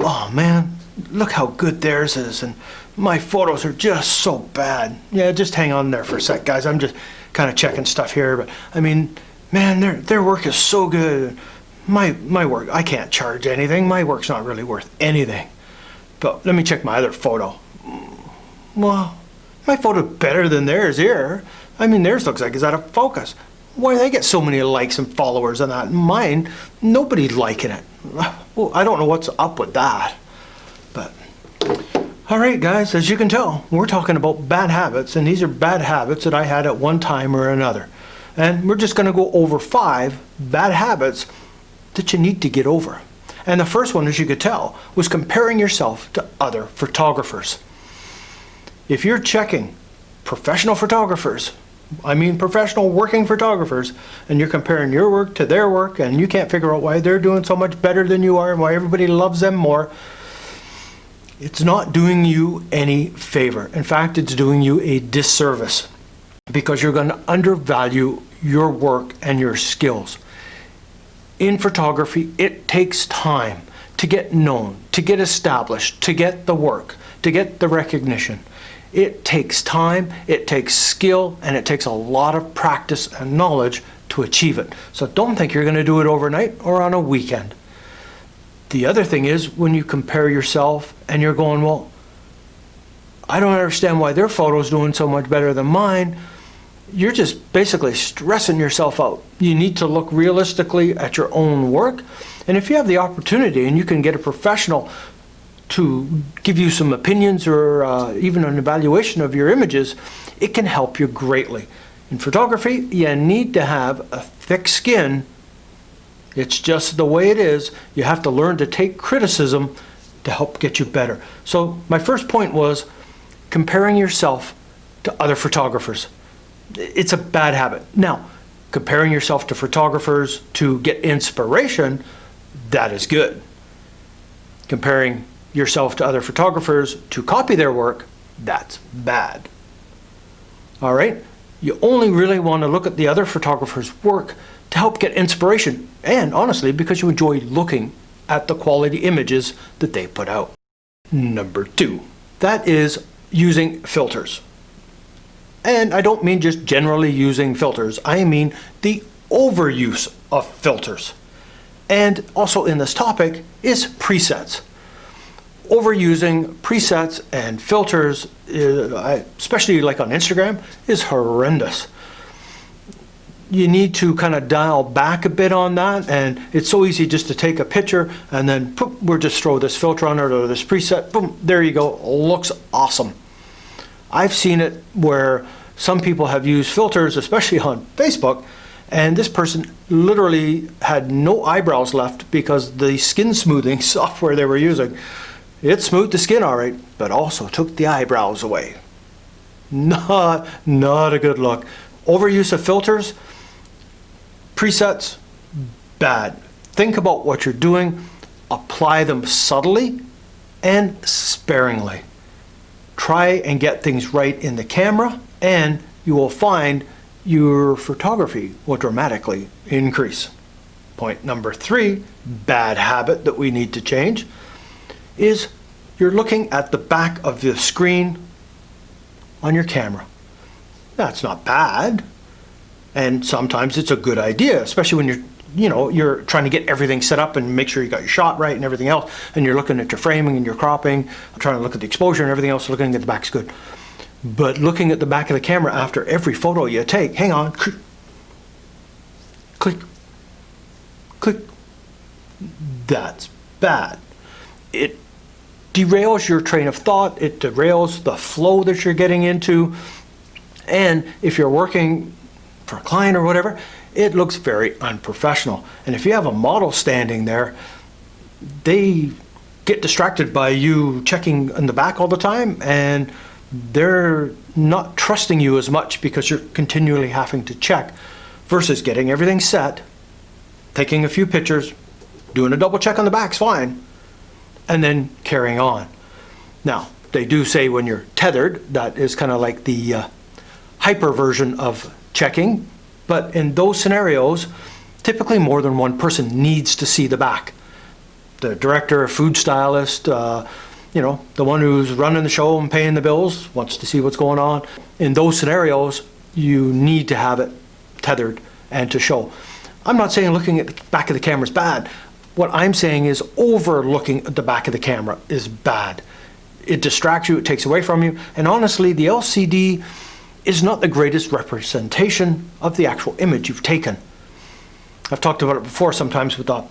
oh man, look how good theirs is, and my photos are just so bad. Yeah, just hang on there for a sec, guys. I'm just kind of checking stuff here, but I mean, man, their work is so good. My work, I can't charge anything. My work's not really worth anything. But let me check my other photo. Well, my photo's better than theirs here. I mean, theirs looks like it's out of focus. Why do they get so many likes and followers on that? Mine, nobody's liking it. Well, I don't know what's up with that. But, all right, guys, as you can tell, we're talking about bad habits, and these are bad habits that I had at one time or another. And we're just going to go over 5 bad habits that you need to get over. And the first one, as you could tell, was comparing yourself to other photographers. If you're checking professional photographers, I mean professional working photographers, and you're comparing your work to their work, and you can't figure out why they're doing so much better than you are and why everybody loves them more, it's not doing you any favor. In fact, it's doing you a disservice, because you're going to undervalue your work and your skills. In photography, it takes time to get known, to get established, to get the work, to get the recognition. It takes time, it takes skill, and it takes a lot of practice and knowledge to achieve it. So don't think you're going to do it overnight or on a weekend. The other thing is, when you compare yourself and you're going, well, I don't understand why their photo's doing so much better than mine, you're just basically stressing yourself out. You need to look realistically at your own work. And if you have the opportunity and you can get a professional to give you some opinions or even an evaluation of your images, it can help you greatly. In photography, you need to have a thick skin. It's just the way it is. You have to learn to take criticism to help get you better. So my first point was comparing yourself to other photographers. It's a bad habit. Now, comparing yourself to photographers to get inspiration, that is good. Comparing yourself to other photographers to copy their work, that's bad. All right? You only really want to look at the other photographer's work to help get inspiration, and honestly, because you enjoy looking at the quality images that they put out. Number 2, that is using filters. And I don't mean just generally using filters. I mean the overuse of filters. And also in this topic is presets. Overusing presets and filters, especially like on Instagram, is horrendous. You need to kind of dial back a bit on that, and it's so easy just to take a picture and then we'll just throw this filter on it or this preset, boom, there you go, looks awesome. I've seen it where some people have used filters, especially on Facebook, and this person literally had no eyebrows left because the skin smoothing software they were using, it smoothed the skin all right, but also took the eyebrows away. Not a good look. Overuse of filters, presets, bad. Think about what you're doing, apply them subtly and sparingly. Try and get things right in the camera, and you will find your photography will dramatically increase. Point number 3, bad habit that we need to change, is you're looking at the back of the screen on your camera. That's not bad, and sometimes it's a good idea, especially when you're trying to get everything set up and make sure you got your shot right and everything else, and you're looking at your framing and your cropping, trying to look at the exposure and everything else, looking at the back's good. But looking at the back of the camera after every photo you take, hang on, click, click, that's bad. It derails your train of thought, it derails the flow that you're getting into, and if you're working for a client or whatever, it looks very unprofessional. And if you have a model standing there, they get distracted by you checking in the back all the time, and they're not trusting you as much because you're continually having to check, versus getting everything set, taking a few pictures, doing a double check on the back's fine, and then carrying on. Now, they do say when you're tethered, that is kind of like the hyper version of checking, but in those scenarios, typically more than one person needs to see the back. the director, food stylist, you know, the one who's running the show and paying the bills, wants to see what's going on. In those scenarios, you need to have it tethered and to show. I'm not saying looking at the back of the camera is bad. What I'm saying is overlooking at the back of the camera is bad. It distracts you, it takes away from you, and honestly, the LCD is not the greatest representation of the actual image you've taken. I've talked about it before sometimes with the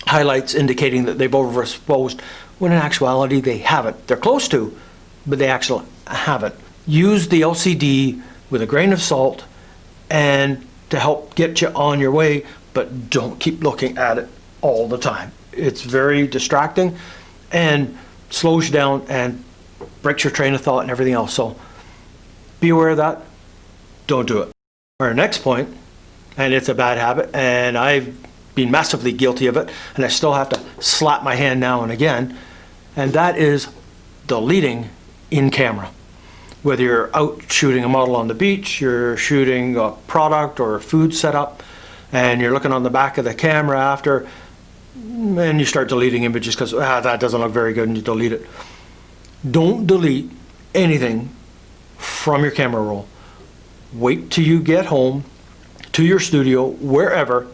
highlights indicating that they've overexposed, when in actuality they haven't. They're close to, but they actually haven't. Use the LCD with a grain of salt and to help get you on your way, but don't keep looking at it all the time. It's very distracting and slows you down and breaks your train of thought and everything else. So be aware of that. Don't do it. Our next point, and it's a bad habit, and I've been massively guilty of it, and I still have to slap my hand now and again, and that is deleting in camera. Whether you're out shooting a model on the beach, you're shooting a product or a food setup, and you're looking on the back of the camera after, and you start deleting images because that doesn't look very good, and you delete it. Don't delete anything from your camera roll. Wait till you get home to your studio, wherever,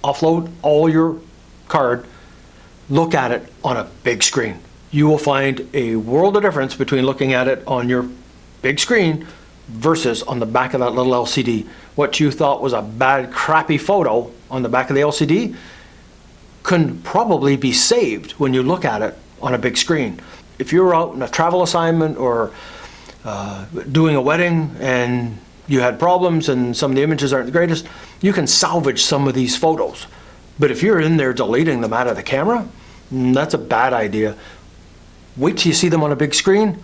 offload all your card, look at it on a big screen. You will find a world of difference between looking at it on your big screen versus on the back of that little LCD. What you thought was a bad, crappy photo on the back of the LCD can probably be saved when you look at it on a big screen. If you're out on a travel assignment or doing a wedding and you had problems and some of the images aren't the greatest, you can salvage some of these photos. But if you're in there deleting them out of the camera, that's a bad idea. Wait till you see them on a big screen,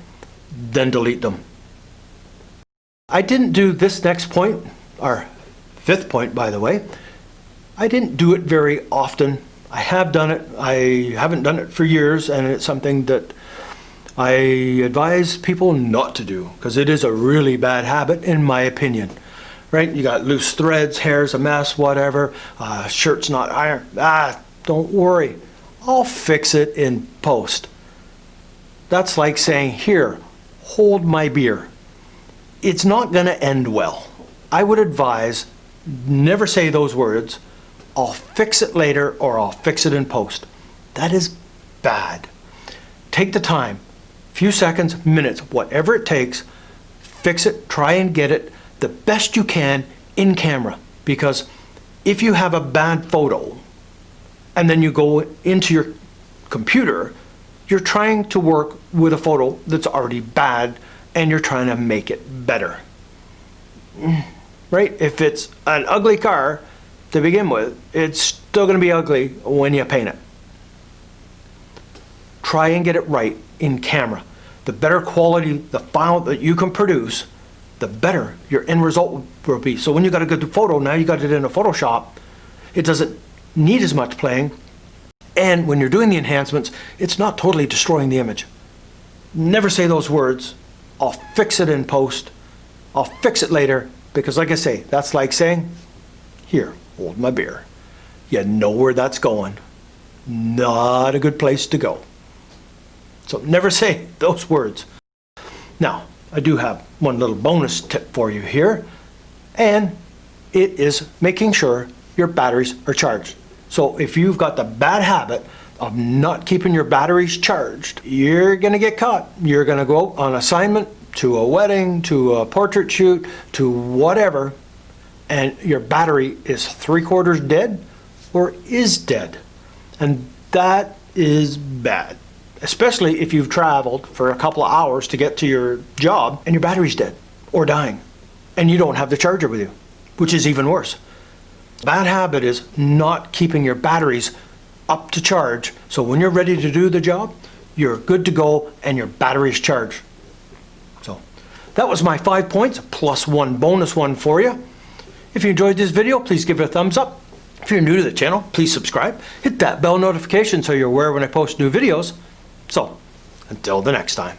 then delete them. I didn't do this next point, our fifth point, by the way. I didn't do it very often. I have done it. I haven't done it for years, and it's something that I advise people not to do because it is a really bad habit, in my opinion. Right? You got loose threads, hair's a mess, whatever. Shirt's not ironed. Don't worry. I'll fix it in post. That's like saying, here, hold my beer. It's not going to end well. I would advise never say those words. I'll fix it later or I'll fix it in post. That is bad. Take the time, few seconds, minutes, whatever it takes, fix it, try and get it the best you can in camera. Because if you have a bad photo and then you go into your computer, you're trying to work with a photo that's already bad and you're trying to make it better. Right? If it's an ugly car to begin with, it's still going to be ugly when you paint it. Try and get it right in camera. The better quality the file that you can produce, the better your end result will be. So when you got a good photo, now you got it in a Photoshop, it doesn't need as much playing. And when you're doing the enhancements, it's not totally destroying the image. Never say those words, I'll fix it in post, I'll fix it later, because like I say, that's like saying, here, hold my beer. You know where that's going. Not a good place to go. So never say those words. Now, I do have one little bonus tip for you here, and it is making sure your batteries are charged. So if you've got the bad habit of not keeping your batteries charged, you're going to get caught. You're going to go on assignment, to a wedding, to a portrait shoot, to whatever, and your battery is 3/4 dead or is dead. And that is bad. Especially if you've traveled for a couple of hours to get to your job and your battery's dead or dying and you don't have the charger with you, which is even worse. Bad habit is not keeping your batteries up to charge, so when you're ready to do the job, you're good to go and your battery's charged. So that was my 5 points plus one bonus one for you. If you enjoyed this video, please give it a thumbs up. If you're new to the channel, please subscribe. Hit that bell notification so you're aware when I post new videos. So until the next time.